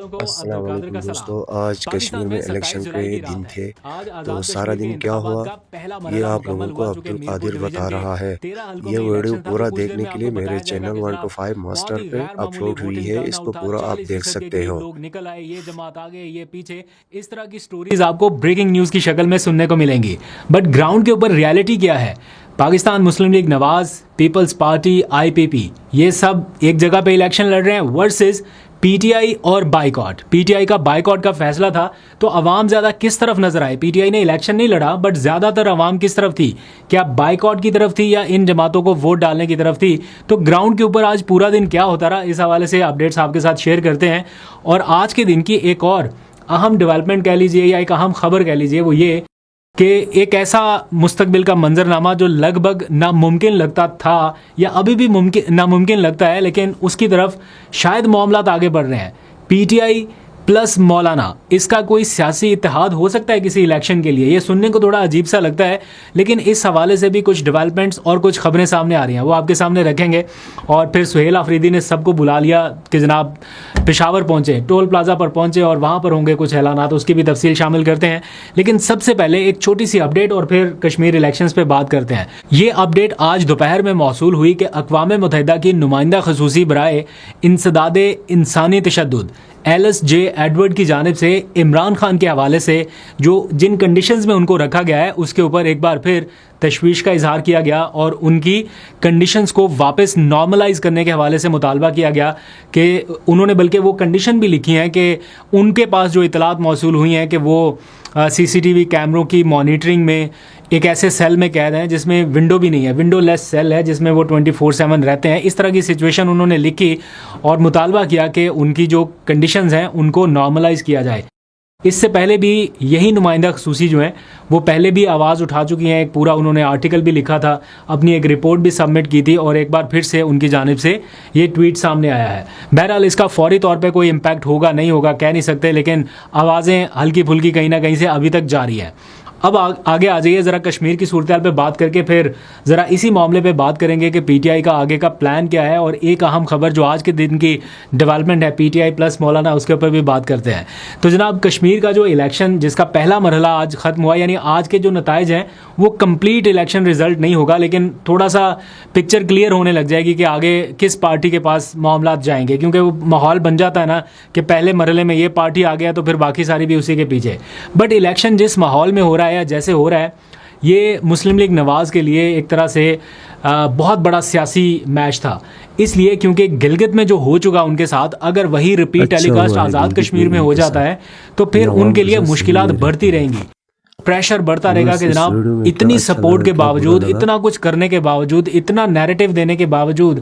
अस्सलाम वालेकुम दोस्तों। आज कश्मीर में इलेक्शन के दिन थे, तो सारा दिन क्या हुआ ये आप लोगों को अब्दुल कादिर बता रहा है। ये वीडियो पूरा देखने के लिए मेरे चैनल 1 to 5 मास्टर पे अपलोड हुई है, इसको पूरा आप देख सकते हो। लोग निकल आए, ये जमात आ गए, ये पीछे, इस तरह की स्टोरीज आपको ब्रेकिंग न्यूज की शक्ल में सुनने को मिलेंगी। बट ग्राउंड के ऊपर रियलिटी क्या है? Pakistan Muslim League Nawaz, Peoples Party, IPP, ये सब एक जगह पे इलेक्शन लड़ रहे हैं वर्सेस पीटीआई और बाइकॉट। पीटीआई का बाइकॉट का फैसला था, तो अवाम ज़्यादा किस तरफ नजर आए? पीटीआई ने इलेक्शन नहीं लड़ा, बट ज़्यादातर अवाम किस तरफ थी? क्या बाइकॉट की तरफ थी या इन जमातों को वोट डालने की तरफ थी? तो ग्राउंड के ऊपर आज पूरा दिन क्या होता रहा, इस हवाले से अपडेट्स आपके साथ शेयर करते हैं। और आज के दिन की एक और अहम डेवलपमेंट कह लीजिए या एक अहम खबर कह लीजिए, वो ये कि एक ऐसा मुस्तकबिल का मंजरनामा जो लगभग नामुमकिन लगता था या अभी भी नामुमकिन लगता है, लेकिन उसकी तरफ शायद मामलात आगे बढ़ रहे हैं। पीटीआई प्लस मौलाना, इसका कोई सियासी इत्तेहाद हो सकता है किसी इलेक्शन के लिए? ये सुनने को थोड़ा अजीब सा लगता है, लेकिन इस हवाले से भी कुछ डेवलपमेंट्स और कुछ खबरें सामने आ रही हैं, वो आपके सामने रखेंगे। और फिर सुहेल आफरीदी ने सबको बुला लिया कि जनाब पेशावर पहुंचे, टोल प्लाजा पर पहुंचे और वहाँ पर होंगे कुछ ऐलानात, उसकी भी तफसील शामिल करते हैं। लेकिन सबसे पहले एक छोटी सी अपडेट और फिर कश्मीर इलेक्शंस पे बात करते हैं। ये अपडेट आज दोपहर में मौसूल हुई कि अक़वाम मुत्तहिदा की नुमाइंदा खसूसी बराए इंसदादे इंसानी तशद्दुद LSJ एडवर्ड की जानिब से इमरान खान के हवाले से जो जिन कंडीशंस में उनको रखा गया है, उसके ऊपर एक बार फिर तशवीश का इजहार किया गया और उनकी कंडीशंस को वापस नॉर्मलाइज करने के हवाले से मुतालबा किया गया कि उन्होंने बल्कि वो कंडीशन भी लिखी हैं कि उनके पास जो इतलात मौसूल हुई हैं कि वो CCTV कैमरों की मॉनिटरिंग में एक ऐसे सेल में कैद हैं जिसमें विंडो भी नहीं है, विंडोलेस सेल है जिसमें वो 24/7 रहते हैं। इस तरह की सिचुएशन उन्होंने लिखी और मुतालबा किया कि उनकी जो कंडीशंस हैं उनको नॉर्मलाइज किया जाए। इससे पहले भी यही नुमाइंदा खसूसी जो हैं वो पहले भी आवाज़ उठा चुकी हैं, एक पूरा उन्होंने आर्टिकल भी लिखा था, अपनी एक रिपोर्ट भी सबमिट की थी और एक बार फिर से उनकी जानिब से ये ट्वीट सामने आया है। बहरहाल इसका फौरी तौर पे कोई इम्पैक्ट होगा नहीं होगा कह नहीं सकते, लेकिन आवाज़ें हल्की फुल्की कहीं ना कहीं से अभी तक जारी हैं। अब आगे आ जाइए ज़रा कश्मीर की सूरत हाल पे बात करके फिर ज़रा इसी मामले पे बात करेंगे कि पीटीआई का आगे का प्लान क्या है। और एक अहम खबर जो आज के दिन की डेवलपमेंट है पीटीआई प्लस मौलाना, उसके ऊपर भी बात करते हैं। तो जनाब कश्मीर का जो इलेक्शन जिसका पहला मरहला आज ख़त्म हुआ, यानी आज के जो नताइज हैं वो कंप्लीट इलेक्शन रिजल्ट नहीं होगा, लेकिन थोड़ा सा पिक्चर क्लियर होने लग जाएगी कि आगे किस पार्टी के पास मामला जाएंगे, क्योंकि वो माहौल बन जाता है ना कि पहले मरहले में ये पार्टी आ गया तो फिर बाकी सारी भी उसी के पीछे। बट इलेक्शन जिस माहौल में हो रहा है या जैसे हो रहा है, ये मुस्लिम लीग नवाज के लिए एक तरह से बहुत बड़ा सियासी मैच था, इसलिए क्योंकि गिलगित में जो हो चुका उनके साथ, अगर वही रिपीट टेलीकास्ट आज़ाद कश्मीर में हो जाता है तो फिर उनके लिए मुश्किलात बढ़ती रहेंगी, प्रेशर बढ़ता रहेगा कि जनाब इतनी सपोर्ट के बावजूद, इतना कुछ करने के बावजूद, इतना नैरेटिव देने के बावजूद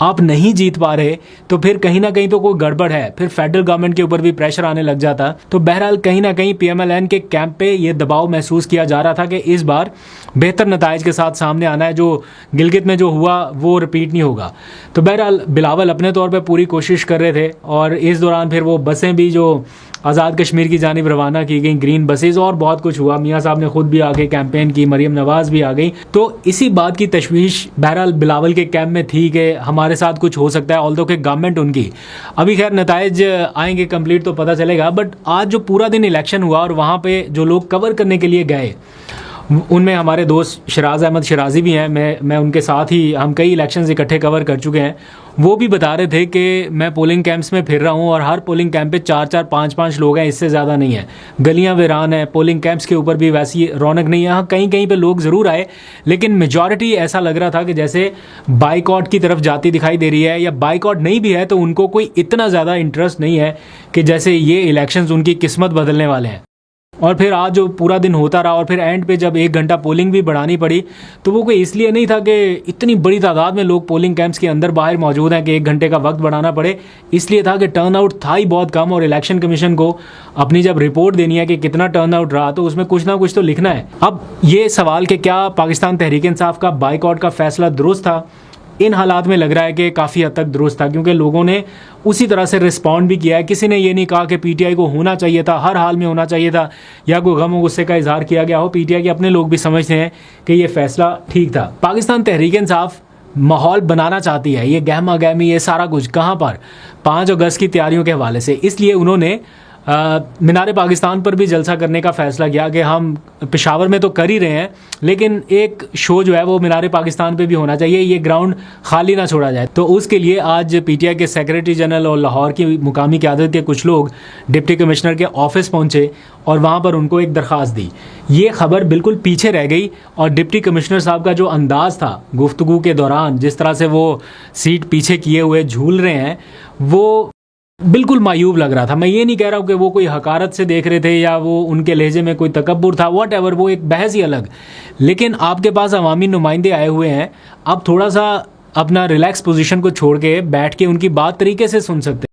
आप नहीं जीत पा रहे, तो फिर कहीं ना कहीं तो कोई गड़बड़ है। फिर फेडरल गवर्नमेंट के ऊपर भी प्रेशर आने लग जाता। तो बहरहाल कहीं ना कहीं PMLN के कैंप पे ये दबाव महसूस किया जा रहा था कि इस बार बेहतर नताइज के साथ सामने आना है, जो गिलगित में जो हुआ वो रिपीट नहीं होगा। तो बहरहाल बिलावल अपने तौर पर पूरी कोशिश कर रहे थे और इस दौरान फिर वो बसें भी जो आज़ाद कश्मीर की जानिब रवाना की गई, ग्रीन बसेज, और बहुत कुछ हुआ। मियाँ साहब ने खुद भी आके कैंपेन की, मरियम नवाज भी आ गई। तो इसी बात की तशवीश बहरहाल बिलावल के कैंप में थी कि हमारे साथ कुछ हो सकता है, ऑल्दो कि गवर्नमेंट उनकी अभी खैर नताइज आएंगे कंप्लीट तो पता चलेगा। बट आज जो पूरा दिन इलेक्शन हुआ और वहाँ पे जो लोग कवर करने के लिए गए, उनमें हमारे दोस्त शराज अहमद शराजी भी हैं। मैं उनके साथ ही हम कई इलेक्शंस इकट्ठे कवर कर चुके हैं। वो भी बता रहे थे कि मैं पोलिंग कैंप्स में फिर रहा हूँ और हर पोलिंग कैंप पे 4-4 5-5 लोग हैं, इससे ज़्यादा नहीं है। गलियाँ वीरान हैं, पोलिंग कैंप्स के ऊपर भी वैसी रौनक नहीं है। हाँ, कहीं कहीं पे लोग ज़रूर आए, लेकिन मेजॉरिटी ऐसा लग रहा था कि जैसे बाइकआउट की तरफ जाती दिखाई दे रही है, या बाइकआउट नहीं भी है तो उनको कोई इतना ज़्यादा इंटरेस्ट नहीं है कि जैसे ये इलेक्शंस उनकी किस्मत बदलने वाले हैं। और फिर आज जो पूरा दिन होता रहा और फिर एंड पे जब 1 घंटा पोलिंग भी बढ़ानी पड़ी, तो वो कोई इसलिए नहीं था कि इतनी बड़ी तादाद में लोग पोलिंग कैंप्स के अंदर बाहर मौजूद हैं कि 1 घंटे का वक्त बढ़ाना पड़े, इसलिए था कि टर्नआउट था ही बहुत कम। और इलेक्शन कमीशन को अपनी जब रिपोर्ट देनी है कि कितना टर्नआउट रहा, तो उसमें कुछ ना कुछ तो लिखना है। अब ये सवाल कि क्या पाकिस्तान तहरीक इंसाफ का बाइकआउट का फैसला दुरुस्त था, इन हालात में लग रहा है कि काफ़ी हद तक दुरुस्त था, क्योंकि लोगों ने उसी तरह से रिस्पॉन्ड भी किया है। किसी ने ये नहीं कहा कि पीटीआई को होना चाहिए था, हर हाल में होना चाहिए था, या कोई गम और गुस्से का इजहार किया गया हो। पीटीआई के अपने लोग भी समझते हैं कि ये फैसला ठीक था। पाकिस्तान तहरीक इंसाफ माहौल बनाना चाहती है, ये गहमा गहमी, ये सारा कुछ कहाँ पर 5 अगस्त की तैयारियों के हवाले से। इसलिए उन्होंने मीनार पाकिस्तान पर भी जलसा करने का फ़ैसला किया कि हम पेशावर में तो कर ही रहे हैं, लेकिन एक शो जो है वो मीनार पाकिस्तान पे भी होना चाहिए, ये ग्राउंड खाली ना छोड़ा जाए। तो उसके लिए आज पीटीआई के सेक्रेटरी जनरल और लाहौर की मुकामी क़यादत के कुछ लोग डिप्टी कमिश्नर के ऑफिस पहुंचे और वहाँ पर उनको एक दरख्वास्त दी। ये खबर बिल्कुल पीछे रह गई और डिप्टी कमिश्नर साहब का जो अंदाज़ था गुफ्तगू के दौरान, जिस तरह से वो सीट पीछे किए हुए झूल रहे हैं, वो बिल्कुल मायूब लग रहा था। मैं ये नहीं कह रहा हूँ कि वो कोई हकारत से देख रहे थे या वो उनके लहजे में कोई तकब्बुर था, वॉट एवर, वो एक बहस ही अलग। लेकिन आपके पास अवामी नुमाइंदे आए हुए हैं, आप थोड़ा सा अपना रिलैक्स पोजीशन को छोड़ के बैठ के उनकी बात तरीके से सुन सकते हैं।